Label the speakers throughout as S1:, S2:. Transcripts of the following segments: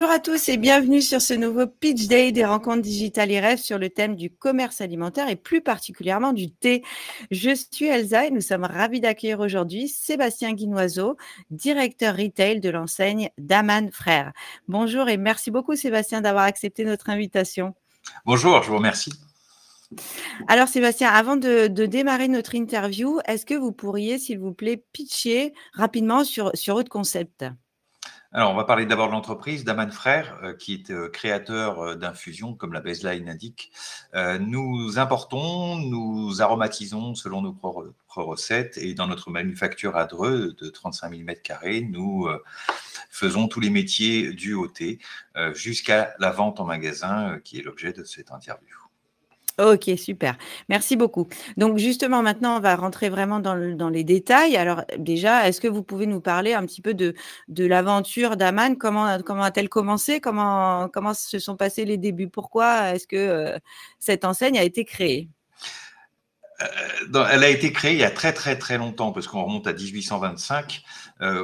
S1: Bonjour à tous et bienvenue sur ce nouveau Pitch Day des rencontres digitales IREF sur le thème du commerce alimentaire et plus particulièrement du thé. Je suis Elsa et nous sommes ravis d'accueillir aujourd'hui Sébastien Guinoiseau, directeur retail de l'enseigne Daman Frères. Bonjour et merci beaucoup Sébastien d'avoir accepté notre invitation.
S2: Bonjour, je vous remercie.
S1: Alors Sébastien, avant de démarrer notre interview, est-ce que vous pourriez s'il vous plaît pitcher rapidement sur votre concept ?
S2: Alors, on va parler d'abord de l'entreprise Daman Frères, qui est créateur d'infusions, comme la baseline indique. Nous importons, nous aromatisons selon nos propres recettes et dans notre manufacture à Dreux de 35 000 m², nous faisons tous les métiers dus au thé jusqu'à la vente en magasin, qui est l'objet de cette interview.
S1: Ok, super. Merci beaucoup. Donc justement, maintenant, on va rentrer vraiment dans les détails. Alors déjà, est-ce que vous pouvez nous parler un petit peu de l'aventure d'Aman? Comment a-t-elle commencé? Comment se sont passés les débuts? Pourquoi est-ce que cette enseigne a été créée?
S2: Elle a été créée il y a très très très longtemps, parce qu'on remonte à 1825,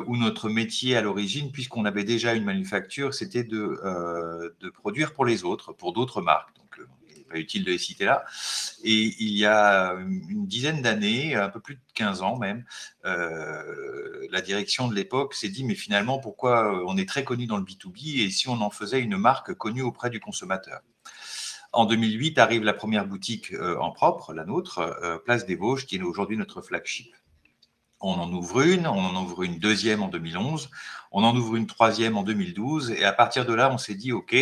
S2: où notre métier à l'origine, puisqu'on avait déjà une manufacture, c'était de produire pour les autres, pour d'autres marques. Donc, il n'est pas utile de les citer là. Et il y a une dizaine d'années, un peu plus de 15 ans même, la direction de l'époque s'est dit, mais finalement, pourquoi on est très connu dans le B2B et si on en faisait une marque connue auprès du consommateur? En 2008 arrive la première boutique en propre, la nôtre, Place des Vosges, qui est aujourd'hui notre flagship. On en ouvre une deuxième en 2011, on en ouvre une troisième en 2012, et à partir de là, on s'est dit, OK,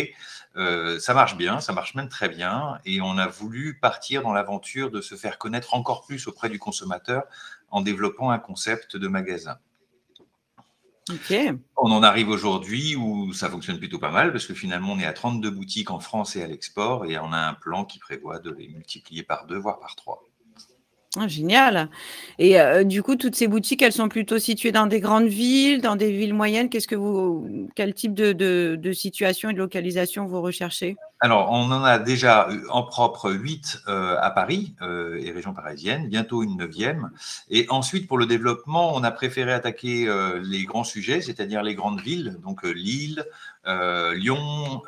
S2: ça marche bien, ça marche même très bien, et on a voulu partir dans l'aventure de se faire connaître encore plus auprès du consommateur en développant un concept de magasin.
S1: Ok.
S2: On en arrive aujourd'hui où ça fonctionne plutôt pas mal parce que finalement, on est à 32 boutiques en France et à l'export et on a un plan qui prévoit de les multiplier par 2, voire par 3.
S1: Ah, génial. Et du coup, toutes ces boutiques, elles sont plutôt situées dans des grandes villes, dans des villes moyennes. Quel type de situation et de localisation vous recherchez?
S2: Alors, on en a déjà en propre 8 à Paris et région parisienne, bientôt une 9e. Et ensuite, pour le développement, on a préféré attaquer les grands sujets, c'est-à-dire les grandes villes, donc Lille, Lyon,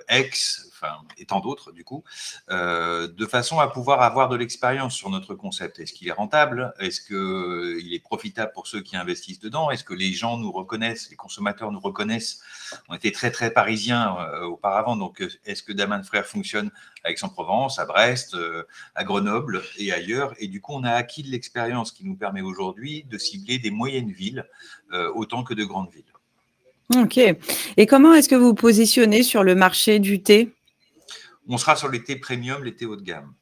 S2: Aix, enfin, et tant d'autres du coup, de façon à pouvoir avoir de l'expérience sur notre concept. Est-ce qu'il est rentable? Est-ce qu'il est profitable pour ceux qui investissent dedans? Est-ce que les gens nous reconnaissent, les consommateurs nous reconnaissent? On était très très parisiens auparavant, donc est-ce que Daman Frères fonctionne à Aix-en-Provence, à Brest, à Grenoble et ailleurs? Et du coup, on a acquis de l'expérience qui nous permet aujourd'hui de cibler des moyennes villes autant que de grandes villes.
S1: Ok. Et comment est-ce que vous vous positionnez sur le marché du thé?
S2: On sera sur les thés premium, les thés haut de gamme.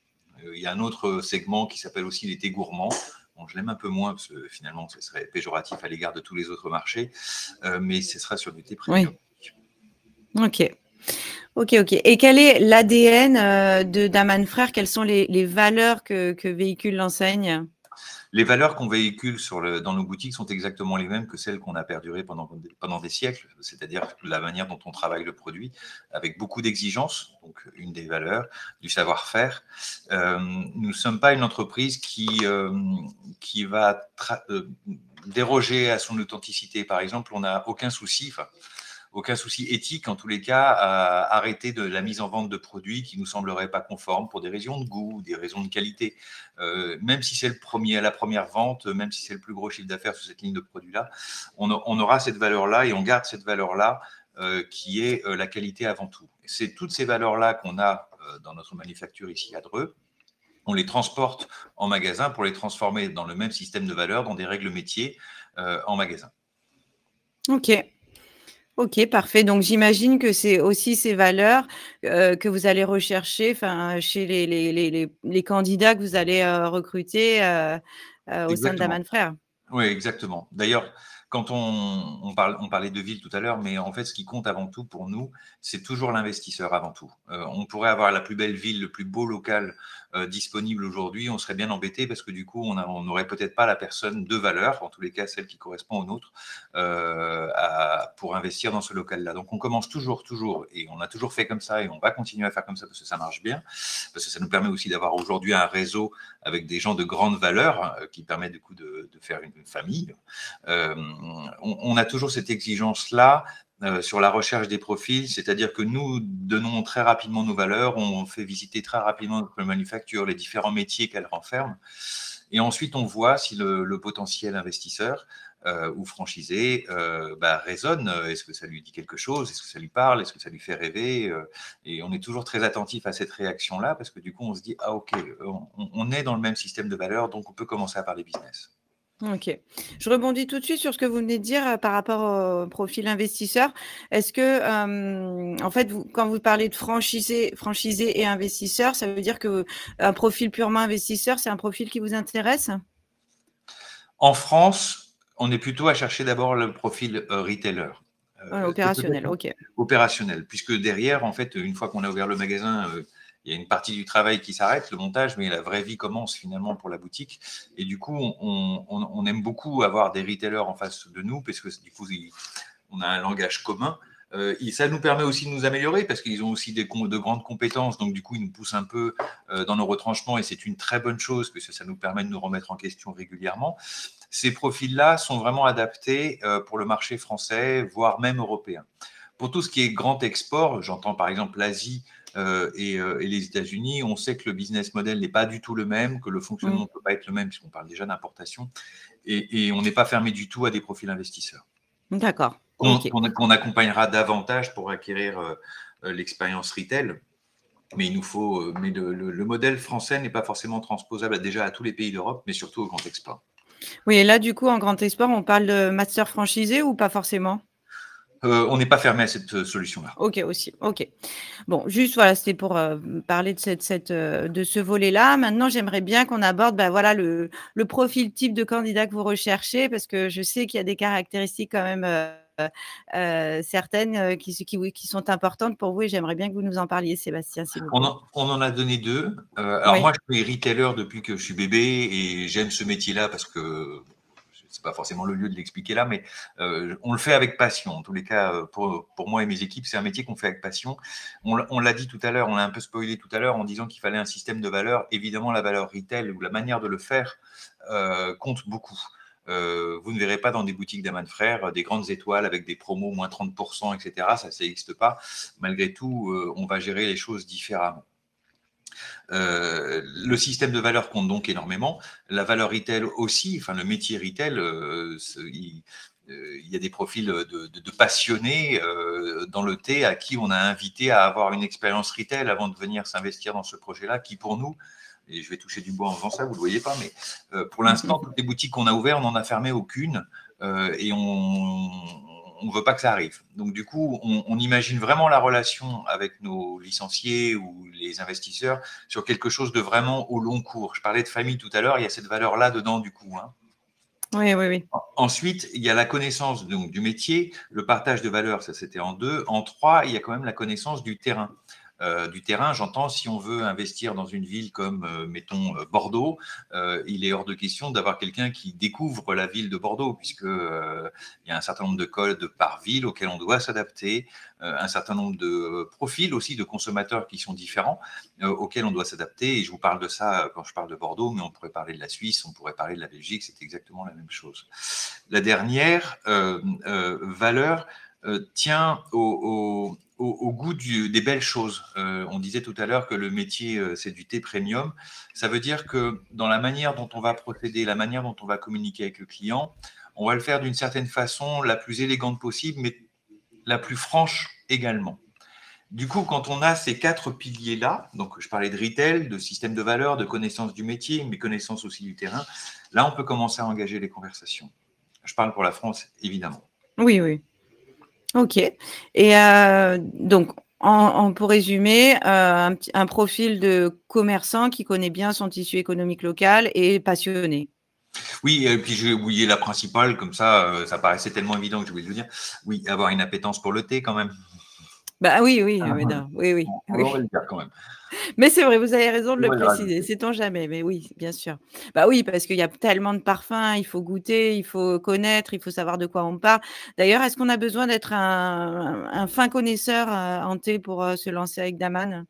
S2: Il y a un autre segment qui s'appelle aussi les thés gourmands. Bon, je l'aime un peu moins parce que finalement, ce serait péjoratif à l'égard de tous les autres marchés, mais ce sera sur du thé premium.
S1: Oui. Ok. Et quel est l'ADN de Daman Frères? Quelles sont les valeurs que véhicule l'enseigne?
S2: Les valeurs qu'on véhicule dans nos boutiques sont exactement les mêmes que celles qu'on a perdurées pendant des siècles, c'est-à-dire la manière dont on travaille le produit, avec beaucoup d'exigences, donc une des valeurs, du savoir-faire. Nous ne sommes pas une entreprise qui va déroger à son authenticité. Par exemple, on n'a aucun souci éthique, en tous les cas, à arrêter de la mise en vente de produits qui nous sembleraient pas conformes pour des raisons de goût, des raisons de qualité. Même si c'est la première vente, même si c'est le plus gros chiffre d'affaires sur cette ligne de produits-là, on aura cette valeur-là et on garde cette valeur-là qui est la qualité avant tout. C'est toutes ces valeurs-là qu'on a dans notre manufacture ici à Dreux. On les transporte en magasin pour les transformer dans le même système de valeurs, dans des règles métiers en magasin.
S1: Ok, parfait. Donc, j'imagine que c'est aussi ces valeurs que vous allez rechercher chez les candidats que vous allez recruter au sein de Daman Frères.
S2: Oui, exactement. D'ailleurs, quand on parlait de ville tout à l'heure, mais en fait, ce qui compte avant tout pour nous, c'est toujours l'investisseur avant tout. On pourrait avoir la plus belle ville, le plus beau local disponible aujourd'hui, on serait bien embêté parce que du coup, on n'aurait peut-être pas la personne de valeur, en tous les cas celle qui correspond au nôtre, pour investir dans ce local-là. Donc, on commence toujours, et on a toujours fait comme ça et on va continuer à faire comme ça parce que ça marche bien, parce que ça nous permet aussi d'avoir aujourd'hui un réseau avec des gens de grande valeur qui permet du coup de faire une famille. On a toujours cette exigence-là sur la recherche des profils, c'est-à-dire que nous donnons très rapidement nos valeurs, on fait visiter très rapidement notre manufacture, les différents métiers qu'elle renferme, et ensuite on voit si le potentiel investisseur ou franchisé résonne. Est-ce que ça lui dit quelque chose? Est-ce que ça lui parle? Est-ce que ça lui fait rêver? Et on est toujours très attentif à cette réaction-là parce que du coup on se dit ah ok, on est dans le même système de valeurs, donc on peut commencer à parler business.
S1: OK. Je rebondis tout de suite sur ce que vous venez de dire, par rapport au profil investisseur. Est-ce que, en fait, vous quand vous parlez de franchisé et investisseur, ça veut dire qu'un profil purement investisseur, c'est un profil qui vous intéresse?
S2: En France, on est plutôt à chercher d'abord le profil retailer. Et
S1: Opérationnel,
S2: peut-être
S1: OK.
S2: opérationnel, puisque derrière, en fait, une fois qu'on a ouvert le magasin, il y a une partie du travail qui s'arrête, le montage, mais la vraie vie commence finalement pour la boutique. Et du coup, on aime beaucoup avoir des retailers en face de nous, parce que du coup, on a un langage commun. Ça nous permet aussi de nous améliorer parce qu'ils ont aussi de grandes compétences. Donc, du coup, ils nous poussent un peu dans nos retranchements et c'est une très bonne chose parce que ça nous permet de nous remettre en question régulièrement. Ces profils-là sont vraiment adaptés pour le marché français, voire même européen. Pour tout ce qui est grand export, j'entends par exemple l'Asie et les États-Unis, on sait que le business model n'est pas du tout le même, que le fonctionnement ne peut pas être le même puisqu'on parle déjà d'importation et on n'est pas fermé du tout à des profils investisseurs
S1: D'accord, OK.
S2: qu'on accompagnera davantage pour acquérir l'expérience retail. Mais il nous faut, mais le modèle français n'est pas forcément transposable déjà à tous les pays d'Europe, mais surtout au grand export.
S1: Oui et là, du coup, en grand export, on parle de master franchisé ou pas forcément?
S2: On n'est pas fermé à cette solution-là.
S1: OK aussi, OK. Bon, juste voilà, c'était pour, parler de de ce volet-là. Maintenant, j'aimerais bien qu'on aborde, bah, voilà, le profil type de candidat que vous recherchez parce que je sais qu'il y a des caractéristiques quand même, certaines, qui sont importantes pour vous et j'aimerais bien que vous nous en parliez, Sébastien, s'il vous plaît.
S2: On en a donné deux. Alors
S1: Oui.
S2: moi, je suis retailer depuis que je suis bébé et j'aime ce métier-là parce que c'est pas forcément le lieu de l'expliquer là, mais on le fait avec passion. En tous les cas, pour moi et mes équipes, c'est un métier qu'on fait avec passion. On l'a dit tout à l'heure, on l'a un peu spoilé tout à l'heure en disant qu'il fallait un système de valeurs. Évidemment, la valeur retail ou la manière de le faire compte beaucoup. Vous ne verrez pas dans des boutiques d'Aman Frères des grandes étoiles avec des promos moins 30%, etc. Ça n'existe pas. Malgré tout, on va gérer les choses différemment. Le système de valeur compte donc énormément. La valeur retail aussi, enfin le métier retail, il y a des profils de passionnés dans le thé à qui on a invité à avoir une expérience retail avant de venir s'investir dans ce projet-là, qui pour nous, et je vais toucher du bois en faisant ça, vous ne le voyez pas, mais pour l'instant, toutes les boutiques qu'on a ouvertes, on n'en a fermé aucune et on ne veut pas que ça arrive. Donc, du coup, on imagine vraiment la relation avec nos licenciés ou les investisseurs sur quelque chose de vraiment au long cours. Je parlais de famille tout à l'heure, il y a cette valeur-là dedans, du coup. Hein.
S1: Oui, oui, oui.
S2: Ensuite, il y a la connaissance donc, du métier, le partage de valeurs, ça c'était en deux. En trois, il y a quand même la connaissance du terrain. J'entends, si on veut investir dans une ville comme, mettons, Bordeaux, il est hors de question d'avoir quelqu'un qui découvre la ville de Bordeaux, puisque il y a un certain nombre de codes par ville auxquels on doit s'adapter, un certain nombre de profils aussi de consommateurs qui sont différents, auxquels on doit s'adapter. Et je vous parle de ça quand je parle de Bordeaux, mais on pourrait parler de la Suisse, on pourrait parler de la Belgique, c'est exactement la même chose. La dernière valeur tient au goût des belles choses. On disait tout à l'heure que le métier, c'est du thé premium. Ça veut dire que dans la manière dont on va procéder, la manière dont on va communiquer avec le client, on va le faire d'une certaine façon la plus élégante possible, mais la plus franche également. Du coup, quand on a ces quatre piliers-là, donc je parlais de retail, de système de valeur, de connaissance du métier, mais connaissance aussi du terrain, là, on peut commencer à engager les conversations. Je parle pour la France, évidemment.
S1: Oui, oui. OK et donc pour résumer, un profil de commerçant qui connaît bien son tissu économique local et passionné.
S2: Oui, et puis j'ai oublié la principale, comme ça paraissait tellement évident que j'ai oublié de le dire. Oui, avoir une appétence pour le thé quand même.
S1: Bah, oui, oui, mais non, oui, oui,
S2: On
S1: oui.
S2: devrait le dire quand même.
S1: Mais c'est vrai, vous avez raison de
S2: On
S1: le
S2: va le
S1: préciser,
S2: rajouter.
S1: sait-on jamais, mais oui, bien sûr. Bah, oui, parce qu'il y a tellement de parfums, il faut goûter, il faut connaître, il faut savoir de quoi on parle. D'ailleurs, est-ce qu'on a besoin d'être un fin connaisseur, en thé pour, se lancer avec Daman?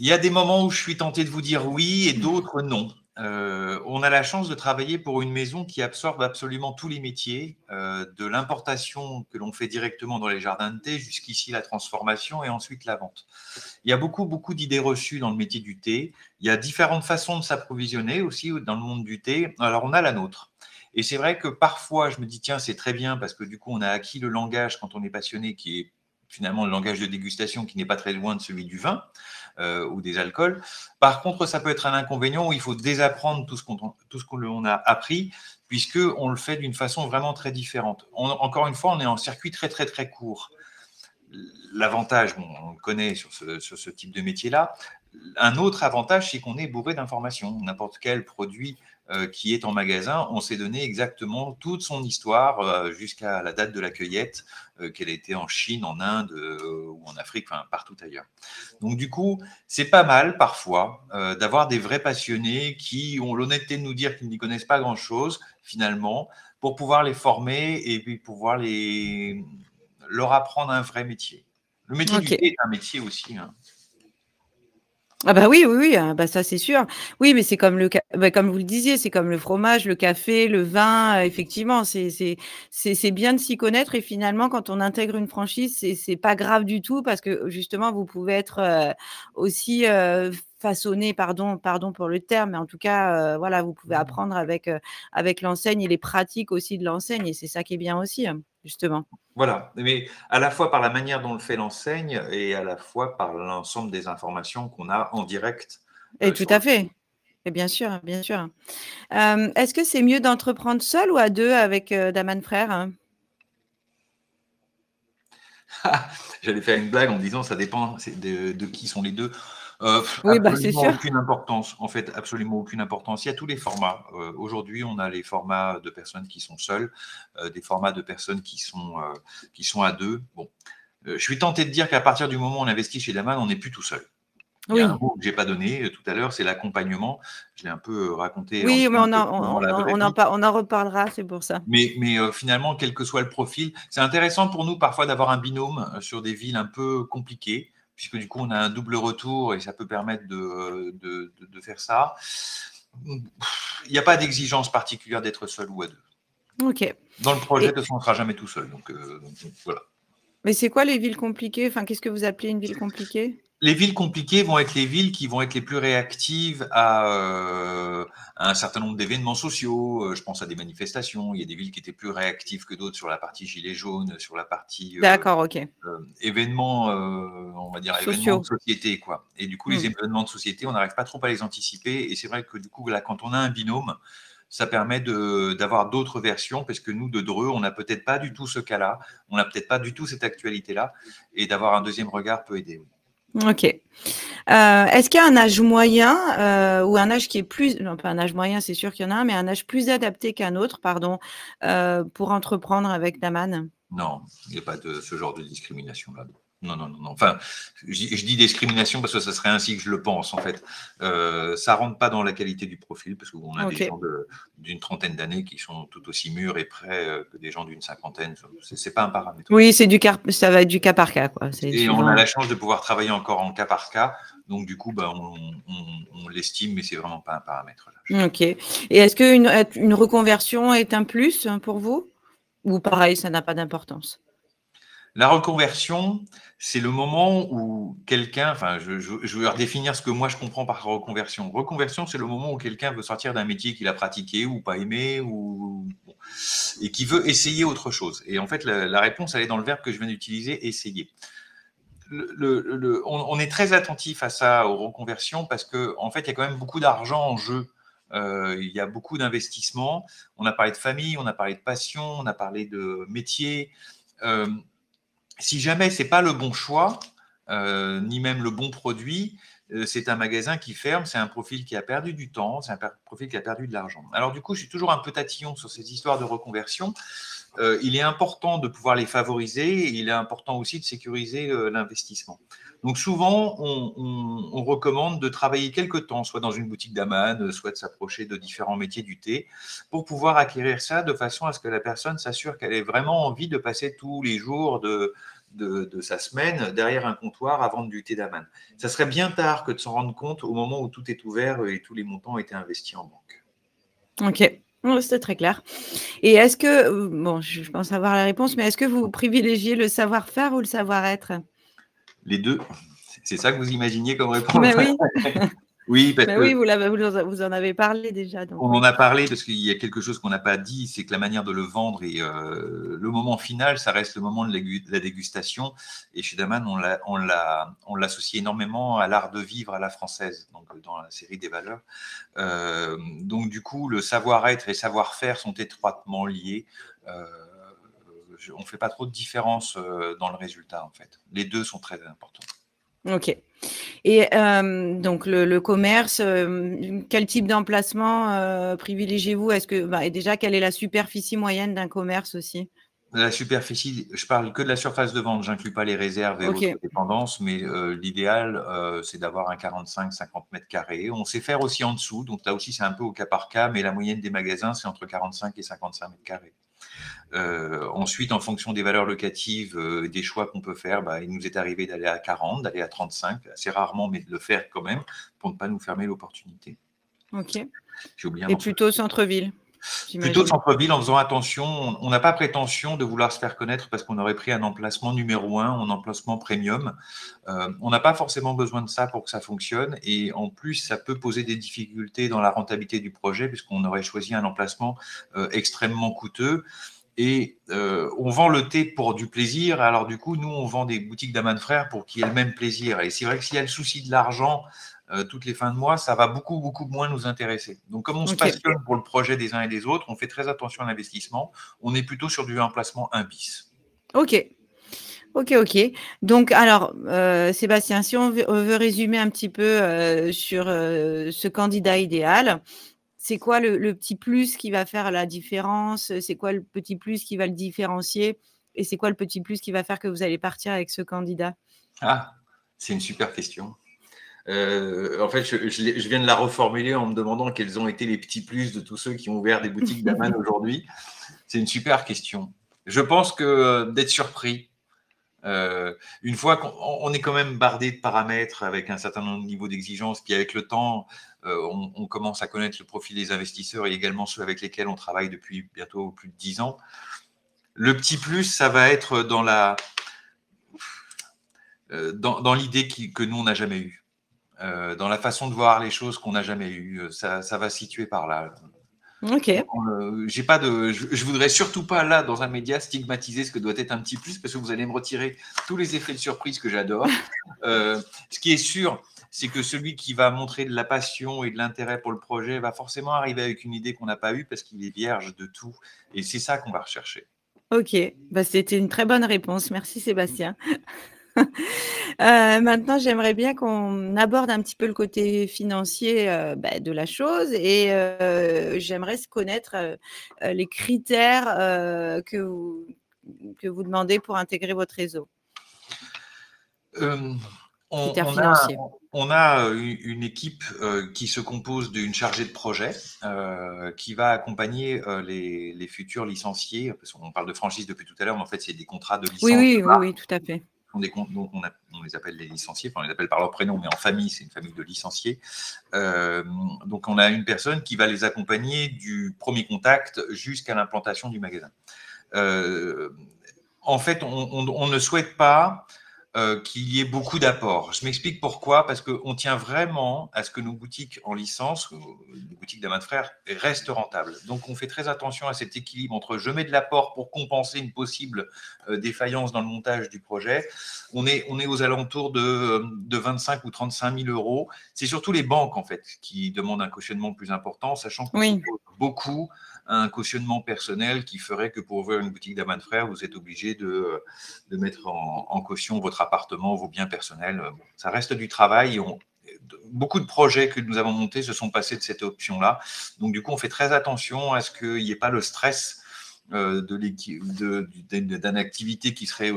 S2: Il y a des moments où je suis tenté de vous dire oui et d'autres non. on a la chance de travailler pour une maison qui absorbe absolument tous les métiers, de l'importation que l'on fait directement dans les jardins de thé, jusqu'ici la transformation et ensuite la vente. Il y a beaucoup, beaucoup d'idées reçues dans le métier du thé. Il y a différentes façons de s'approvisionner aussi dans le monde du thé. Alors, on a la nôtre. Et c'est vrai que parfois, je me dis, tiens, c'est très bien parce que du coup, on a acquis le langage quand on est passionné qui est finalement le langage de dégustation qui n'est pas très loin de celui du vin ou des alcools. Par contre, ça peut être un inconvénient où il faut désapprendre tout ce qu'on a appris puisqu'on le fait d'une façon vraiment très différente. Encore une fois, on est en circuit très, très, très court. L'avantage, bon, on le connaît sur ce type de métier-là. Un autre avantage, c'est qu'on est bourré d'informations. N'importe quel produit qui est en magasin, on sait donner exactement toute son histoire jusqu'à la date de la cueillette, qu'elle a été en Chine, en Inde ou en Afrique, enfin partout ailleurs. Donc du coup, c'est pas mal parfois d'avoir des vrais passionnés qui ont l'honnêteté de nous dire qu'ils n'y connaissent pas grand-chose finalement, pour pouvoir les former et puis pouvoir leur apprendre un vrai métier. Le métier du
S1: OK.
S2: thé est un métier aussi, hein.
S1: Ah bah oui, oui, oui, bah ça c'est sûr. Oui, mais c'est comme comme vous le disiez, c'est comme le fromage, le café, le vin, effectivement, c'est bien de s'y connaître et finalement quand on intègre une franchise, c'est pas grave du tout parce que justement vous pouvez être, aussi, façonné, pardon pour le terme, mais en tout cas, voilà, vous pouvez apprendre avec l'enseigne et les pratiques aussi de l'enseigne et c'est ça qui est bien aussi, justement.
S2: Voilà, mais à la fois par la manière dont le fait l'enseigne et à la fois par l'ensemble des informations qu'on a en direct
S1: Et tout
S2: sur
S1: à
S2: le
S1: fait et bien sûr, bien sûr. Est-ce que c'est mieux d'entreprendre seul ou à 2 avec, Daman Frères, hein?
S2: J'allais faire une blague en disant ça dépend de qui sont les deux.
S1: Oui, bah, c'est
S2: Absolument
S1: sûr.
S2: aucune importance. En fait, absolument aucune importance. Il y a tous les formats. Aujourd'hui, on a les formats de personnes qui sont seules, des formats de personnes qui sont à deux. Bon, je suis tenté de dire qu'à partir du moment où on investit chez Daman, on n'est plus tout seul. Il y a un
S1: Oui.
S2: mot que j'ai pas donné tout à l'heure, c'est l'accompagnement. Je l'ai un peu raconté en
S1: Oui, mais
S2: disant que pendant la vraie vie.
S1: on en reparlera, c'est pour ça.
S2: Mais finalement, quel que soit le profil, c'est intéressant pour nous parfois d'avoir un binôme sur des villes un peu compliquées, puisque du coup, on a un double retour et ça peut permettre de faire ça. Il n'y a pas d'exigence particulière d'être seul ou à deux.
S1: OK
S2: Dans le projet, de
S1: et
S2: toute façon, on ne sera jamais tout seul. Donc voilà.
S1: mais c'est quoi les villes compliquées? Enfin, qu'est-ce que vous appelez une ville compliquée?
S2: Les villes compliquées vont être les villes qui vont être les plus réactives à un certain nombre d'événements sociaux. Je pense à des manifestations. Il y a des villes qui étaient plus réactives que d'autres sur la partie gilets jaunes, sur la partie
S1: D'accord, OK.
S2: événements, on va dire événements de
S1: Sociaux.
S2: société, quoi. Et du coup, les
S1: Mmh.
S2: événements de société, on n'arrive pas trop à les anticiper. Et c'est vrai que du coup, là, quand on a un binôme, ça permet d'avoir d'autres versions, parce que nous, de Dreux, on n'a peut-être pas du tout ce cas-là, on n'a peut-être pas du tout cette actualité-là, et d'avoir un deuxième regard peut aider. Oui.
S1: OK. Est-ce qu'il y a un âge moyen, ou un âge qui est plus non, pas un âge moyen, c'est sûr qu'il y en a un, mais un âge plus adapté qu'un autre, pardon, pour entreprendre avec Daman?
S2: Non, il n'y a pas de ce genre de discrimination-là. Non, non, non, non. Enfin, je dis discrimination parce que ce serait ainsi que je le pense, en fait. Ça rentre pas dans la qualité du profil, parce qu'on a des
S1: OK.
S2: gens d'une trentaine d'années qui sont tout aussi mûrs et prêts que des gens d'une cinquantaine. C'est pas un paramètre.
S1: Oui, ça va être du cas par cas, quoi. C'est
S2: Et on a
S1: suivant.
S2: la chance de pouvoir travailler encore en cas par cas. Donc, du coup, bah, on l'estime, mais c'est vraiment pas un paramètre, là.
S1: OK et est-ce qu'une reconversion est un plus, pour vous? Ou pareil, ça n'a pas d'importance?
S2: La reconversion, c'est le moment où quelqu'un, enfin, je veux redéfinir ce que moi je comprends par reconversion. Reconversion, c'est le moment où quelqu'un veut sortir d'un métier qu'il a pratiqué ou pas aimé et qui veut essayer autre chose. Et en fait, la réponse, elle est dans le verbe que je viens d'utiliser, essayer. On est très attentif à ça, aux reconversions, parce que en fait, il y a quand même beaucoup d'argent en jeu. Il y a beaucoup d'investissements. On a parlé de famille, on a parlé de passion, on a parlé de métier. Euh, Si jamais c'est pas le bon choix, ni même le bon produit, c'est un magasin qui ferme, c'est un profil qui a perdu du temps, c'est un profil qui a perdu de l'argent. Alors du coup, je suis toujours un peu tatillon sur ces histoires de reconversion. Il est important de pouvoir les favoriser et il est important aussi de sécuriser l'investissement. Donc souvent, on recommande de travailler quelque temps, soit dans une boutique d'Aman, soit de s'approcher de différents métiers du thé, pour pouvoir acquérir ça de façon à ce que la personne s'assure qu'elle ait vraiment envie de passer tous les jours de sa semaine derrière un comptoir à vendre du thé d'Aman. Ça serait bien tard que de s'en rendre compte au moment où tout est ouvert et tous les montants ont été investis en banque.
S1: Ok, ouais, c'était très clair. Et est-ce que, bon, je pense avoir la réponse, mais est-ce que vous privilégiez le savoir-faire ou le savoir-être?
S2: Les deux, c'est ça que vous imaginiez comme réponse?
S1: Mais oui,
S2: Oui, parce
S1: mais
S2: que
S1: oui, vous en avez parlé déjà, donc
S2: on
S1: oui.
S2: en a parlé parce qu'il y a quelque chose qu'on n'a pas dit, c'est que la manière de le vendre et le moment final, ça reste le moment de la dégustation. Et chez Daman, on l'associe énormément à l'art de vivre à la française, donc dans la série des valeurs. Donc du coup, le savoir-être et savoir-faire sont étroitement liés. On ne fait pas trop de différence dans le résultat, en fait. Les deux sont très importants.
S1: Ok. Et donc le commerce, quel type d'emplacement privilégiez-vous? Est-ce que et déjà, quelle est la superficie moyenne d'un commerce aussi?
S2: La superficie, je parle que de la surface de vente, j'inclus pas les réserves et
S1: Ok,
S2: autres dépendances, mais l'idéal, c'est d'avoir un 45-50 mètres carrés. On sait faire aussi en dessous, donc là aussi c'est un peu au cas par cas, mais la moyenne des magasins, c'est entre 45 et 55 mètres carrés. Ensuite, en fonction des valeurs locatives, des choix qu'on peut faire, il nous est arrivé d'aller à 40, d'aller à 35, assez rarement, mais de le faire quand même, pour ne pas nous fermer l'opportunité.
S1: ok.
S2: J'ai oublié un
S1: Et
S2: morceau.
S1: plutôt centre-ville,
S2: Plutôt
S1: j'imagine.
S2: centre-ville, en faisant attention. On n'a pas prétention de vouloir se faire connaître parce qu'on aurait pris un emplacement numéro 1, un emplacement premium. On n'a pas forcément besoin de ça pour que ça fonctionne. Et en plus, ça peut poser des difficultés dans la rentabilité du projet puisqu'on aurait choisi un emplacement extrêmement coûteux. Et on vend le thé pour du plaisir. Alors du coup, nous, on vend des boutiques d'Aman Frères pour qu'il y ait le même plaisir. Et c'est vrai que s'il y a le souci de l'argent toutes les fins de mois, ça va beaucoup, beaucoup moins nous intéresser. Donc, comme on se
S1: Ok,
S2: passionne pour le projet des uns et des autres, on fait très attention à l'investissement. On est plutôt sur du emplacement 1 bis.
S1: ok. Ok, ok. Donc, alors, Sébastien, si on veut résumer un petit peu sur ce candidat idéal, c'est quoi le petit plus qui va faire la différence? C'est quoi le petit plus qui va le différencier? Et c'est quoi le petit plus qui va faire que vous allez partir avec ce candidat?
S2: Ah, c'est une super question. En fait, je viens de la reformuler en me demandant quels ont été les petits plus de tous ceux qui ont ouvert des boutiques d'Aman aujourd'hui. C'est une super question. Je pense que d'être surpris, une fois qu'on est quand même bardé de paramètres avec un certain niveau d'exigences, puis avec le temps, on commence à connaître le profil des investisseurs et également ceux avec lesquels on travaille depuis bientôt plus de 10 ans. Le petit plus, ça va être dans l'idée que nous, on n'a jamais eue, dans la façon de voir les choses qu'on n'a jamais eues. Ça va se situer par là.
S1: Ok.
S2: J'ai pas de, je voudrais surtout pas là dans un média stigmatiser ce que doit être un petit plus parce que vous allez me retirer tous les effets de surprise que j'adore. Ce qui est sûr, c'est que celui qui va montrer de la passion et de l'intérêt pour le projet va forcément arriver avec une idée qu'on n'a pas eue parce qu'il est vierge de tout. Et c'est ça qu'on va rechercher.
S1: Ok. C'était une très bonne réponse. Merci, Sébastien. Maintenant, j'aimerais bien qu'on aborde un petit peu le côté financier de la chose et j'aimerais connaître les critères que vous demandez pour intégrer votre réseau.
S2: Euh,
S1: Critères
S2: on a,
S1: financiers.
S2: on a une équipe qui se compose d'une chargée de projet qui va accompagner les futurs licenciés. Parce qu'on parle de franchise depuis tout à l'heure, mais en fait, c'est des contrats de
S1: Oui,
S2: licence.
S1: oui, oui, oui, tout à fait.
S2: Donc on les appelle les licenciés, enfin on les appelle par leur prénom, mais en famille, c'est une famille de licenciés. Donc on a une personne qui va les accompagner du premier contact jusqu'à l'implantation du magasin. En fait, on ne souhaite pas qu'il y ait beaucoup d'apports. Je m'explique pourquoi, parce qu'on tient vraiment à ce que nos boutiques en licence, les boutiques d'Aman Frères, restent rentables. Donc on fait très attention à cet équilibre entre je mets de l'apport pour compenser une possible défaillance dans le montage du projet. On est aux alentours de 25 ou 35 000 euros. C'est surtout les banques en fait qui demandent un cautionnement plus important, sachant qu'on
S1: Oui.
S2: propose beaucoup un cautionnement personnel qui ferait que pour ouvrir une boutique d'Aman Frères, vous êtes obligé de mettre en caution votre appartement, vos biens personnels. Ça reste du travail. Beaucoup de projets que nous avons montés se sont passés de cette option-là. Donc, du coup, on fait très attention à ce qu'il n'y ait pas le stress d'une activité qui serait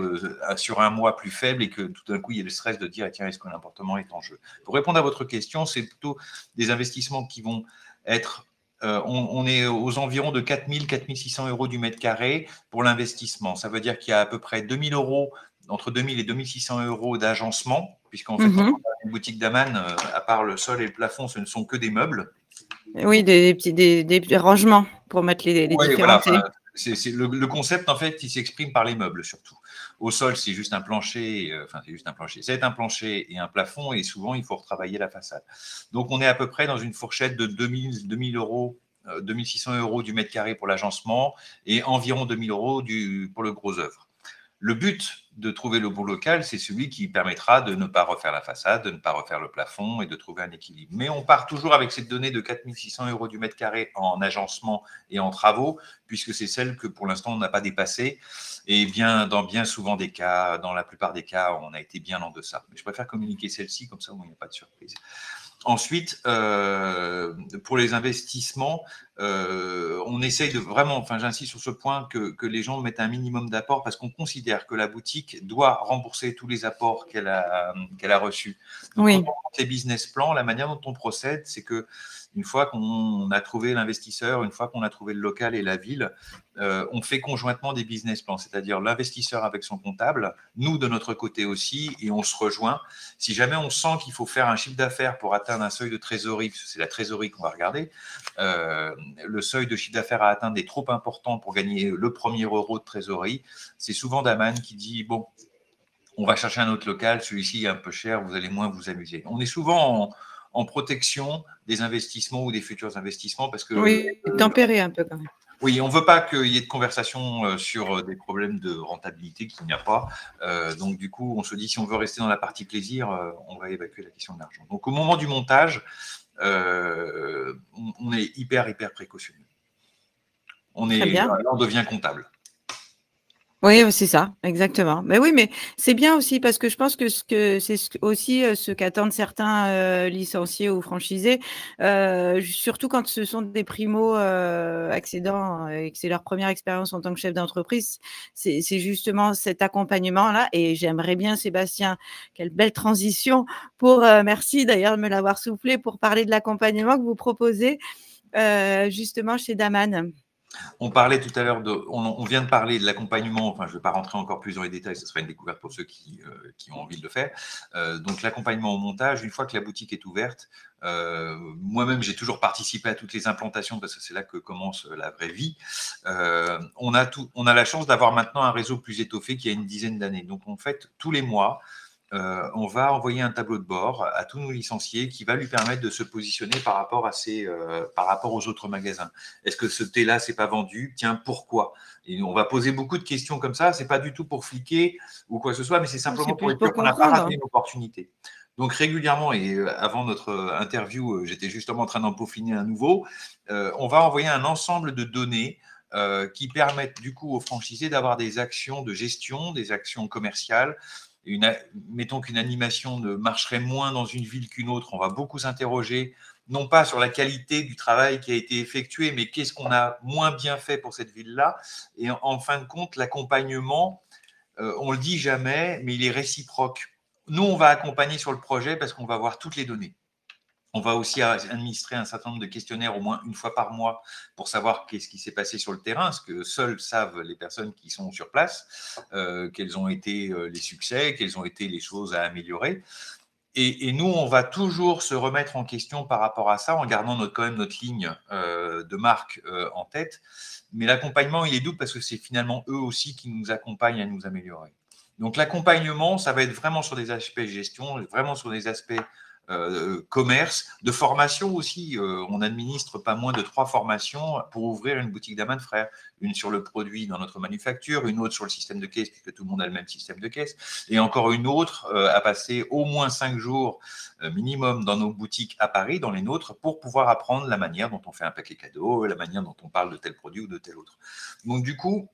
S2: sur un mois plus faible et que tout d'un coup, il y ait le stress de dire tiens, est-ce que l'appartement est en jeu? Pour répondre à votre question, c'est plutôt des investissements qui vont être on est aux environs de 4 000, 4 600 euros du mètre carré pour l'investissement. Ça veut dire qu'il y a à peu près 2 000 euros entre 2000 et 2600 euros d'agencement, puisqu'en fait, quand on
S1: Mhm.
S2: a une boutique d'Aman, à part le sol et le plafond, ce ne sont que des meubles.
S1: Oui, des petits rangements pour mettre les
S2: Oui, voilà.
S1: différents
S2: Enfin,
S1: thés.
S2: le concept, en fait, il s'exprime par les meubles surtout. Au sol, c'est juste un plancher. Enfin, c'est juste un plancher. C'est un plancher et un plafond, et souvent, il faut retravailler la façade. Donc, on est à peu près dans une fourchette de 2000 euros, 2600 euros du mètre carré pour l'agencement et environ 2000 euros pour le gros œuvre. Le but de trouver le bon local, c'est celui qui permettra de ne pas refaire la façade, de ne pas refaire le plafond et de trouver un équilibre. Mais on part toujours avec cette donnée de 4600 euros du mètre carré en agencement et en travaux, puisque c'est celle que pour l'instant on n'a pas dépassée. Et bien, dans bien souvent des cas, dans la plupart des cas, on a été bien en deçà. Mais je préfère communiquer celle-ci, comme ça, il n'y a pas de surprise. Ensuite, pour les investissements, on essaye de vraiment, enfin j'insiste sur ce point, que les gens mettent un minimum d'apport parce qu'on considère que la boutique doit rembourser tous les apports qu'elle a reçus. Donc quand
S1: Oui,
S2: on monte les business plans, la manière dont on procède, c'est que une fois qu'on a trouvé l'investisseur, une fois qu'on a trouvé le local et la ville, on fait conjointement des business plans, c'est-à-dire l'investisseur avec son comptable, nous de notre côté aussi, et on se rejoint. Si jamais on sent qu'il faut faire un chiffre d'affaires pour atteindre un seuil de trésorerie, parce que c'est la trésorerie qu'on va regarder, le seuil de chiffre d'affaires à atteindre est trop important pour gagner le premier euro de trésorerie, c'est souvent Daman qui dit, bon, on va chercher un autre local, celui-ci est un peu cher, vous allez moins vous amuser. On est souvent en protection des investissements ou des futurs investissements parce que
S1: oui, tempérer un peu quand même.
S2: oui, on ne veut pas qu'il y ait de conversation sur des problèmes de rentabilité qu'il n'y a pas. Donc, du coup, on se dit, si on veut rester dans la partie plaisir, on va évacuer la question de l'argent. Donc, au moment du montage, on est hyper précautionneux.
S1: Très bien.
S2: Là, on devient comptable.
S1: Oui, c'est ça, exactement. Mais oui, mais c'est bien aussi parce que je pense que c'est aussi ce qu'attendent certains licenciés ou franchisés, surtout quand ce sont des primo accédants et que c'est leur première expérience en tant que chef d'entreprise. C'est justement cet accompagnement-là. Et j'aimerais bien, Sébastien, quelle belle transition pour, merci d'ailleurs de me l'avoir soufflé, pour parler de l'accompagnement que vous proposez justement chez Daman.
S2: On parlait tout à l'heure on vient de parler de l'accompagnement. Enfin, je ne vais pas rentrer encore plus dans les détails, ce serait une découverte pour ceux qui ont envie de le faire. Donc, l'accompagnement au montage, une fois que la boutique est ouverte, moi-même, j'ai toujours participé à toutes les implantations parce que c'est là que commence la vraie vie. On a la chance d'avoir maintenant un réseau plus étoffé qui a une dizaine d'années. Donc, en fait, tous les mois, on va envoyer un tableau de bord à tous nos licenciés qui va lui permettre de se positionner par rapport aux autres magasins. Est-ce que ce thé-là, c'est pas vendu? Tiens, pourquoi? Et on va poser beaucoup de questions comme ça. C'est pas du tout pour fliquer ou quoi que ce soit, mais c'est
S1: C'est
S2: simplement pour
S1: plus
S2: être
S1: pour
S2: sûr qu'on n'a pas
S1: comprendre.
S2: raté une opportunité. Donc régulièrement, et avant notre interview, j'étais justement en train d'en peaufiner un nouveau, on va envoyer un ensemble de données qui permettent du coup aux franchisés d'avoir des actions de gestion, des actions commerciales. Mettons qu'une animation ne marcherait moins dans une ville qu'une autre, on va beaucoup s'interroger, non pas sur la qualité du travail qui a été effectué, mais qu'est-ce qu'on a moins bien fait pour cette ville-là. Et en fin de compte, l'accompagnement, on le dit jamais, mais il est réciproque. Nous, on va accompagner sur le projet parce qu'on va voir toutes les données. On va aussi administrer un certain nombre de questionnaires au moins une fois par mois pour savoir qu'est-ce qui s'est passé sur le terrain, ce que seuls savent les personnes qui sont sur place, quels ont été les succès, quelles ont été les choses à améliorer. Et nous, on va toujours se remettre en question par rapport à ça en gardant quand même notre ligne de marque en tête. Mais l'accompagnement, il est double parce que c'est finalement eux aussi qui nous accompagnent à nous améliorer. Donc l'accompagnement, ça va être vraiment sur des aspects gestion, vraiment sur des aspects commerce, de formation aussi. On administre pas moins de 3 formations pour ouvrir une boutique d'Aman Frères. Une sur le produit dans notre manufacture, une autre sur le système de caisse, puisque tout le monde a le même système de caisse, et encore une autre à passer au moins 5 jours minimum dans nos boutiques à Paris, dans les nôtres, pour pouvoir apprendre la manière dont on fait un paquet cadeau, la manière dont on parle de tel produit ou de tel autre. Donc du coup,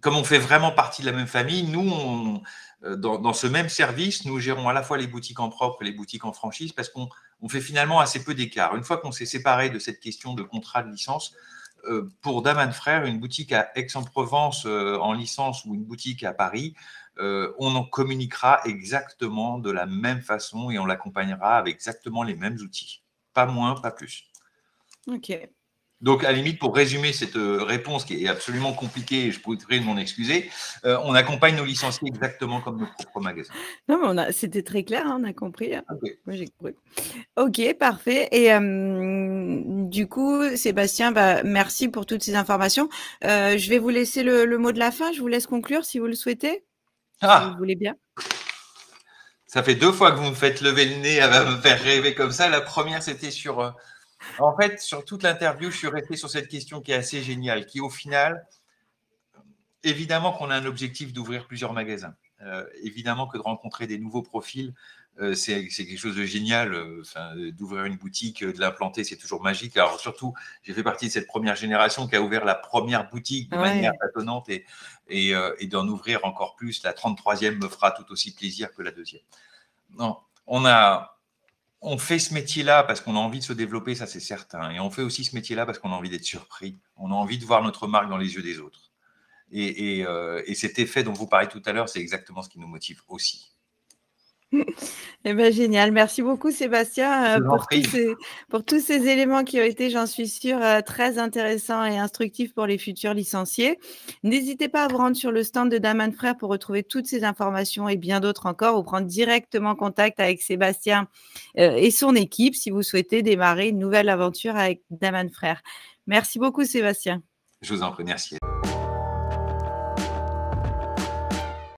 S2: comme on fait vraiment partie de la même famille, nous, dans ce même service, nous gérons à la fois les boutiques en propre et les boutiques en franchise parce qu'on fait finalement assez peu d'écart. Une fois qu'on s'est séparé de cette question de contrat de licence, pour Daman Frères, une boutique à Aix-en-Provence en licence ou une boutique à Paris, on en communiquera exactement de la même façon et on l'accompagnera avec exactement les mêmes outils. Pas moins, pas plus.
S1: Ok.
S2: Donc, à la limite, pour résumer cette réponse qui est absolument compliquée, et je pourrais m'en excuser, on accompagne nos licenciés exactement comme nos propres magasins.
S1: Non, mais c'était très clair, hein, on a compris.
S2: Okay.
S1: Moi, j'ai compris. Ok, parfait. Et du coup, Sébastien, merci pour toutes ces informations. Je vais vous laisser le mot de la fin. Je vous laisse conclure si vous le souhaitez, si vous le voulez bien.
S2: Ça fait 2 fois que vous me faites lever le nez à me faire rêver comme ça. La première, c'était sur… en fait, sur toute l'interview, je suis resté sur cette question qui est assez géniale, qui au final, évidemment qu'on a un objectif d'ouvrir plusieurs magasins. Évidemment que de rencontrer des nouveaux profils, c'est quelque chose de génial. D'ouvrir une boutique, de l'implanter, c'est toujours magique. Alors surtout, j'ai fait partie de cette première génération qui a ouvert la première boutique de manière tâtonnante et d'en ouvrir encore plus. La 33e me fera tout aussi plaisir que la deuxième. Non, on fait ce métier-là parce qu'on a envie de se développer, ça c'est certain. Et on fait aussi ce métier-là parce qu'on a envie d'être surpris. On a envie de voir notre marque dans les yeux des autres. Et cet effet dont vous parlez tout à l'heure, c'est exactement ce qui nous motive aussi.
S1: Eh bien, génial. Merci beaucoup, Sébastien, pour tous ces éléments qui ont été, j'en suis sûre, très intéressants et instructifs pour les futurs licenciés. N'hésitez pas à vous rendre sur le stand de Daman Frères pour retrouver toutes ces informations et bien d'autres encore, ou prendre directement contact avec Sébastien et son équipe si vous souhaitez démarrer une nouvelle aventure avec Daman Frères. Merci beaucoup, Sébastien.
S2: Je vous en prie, merci.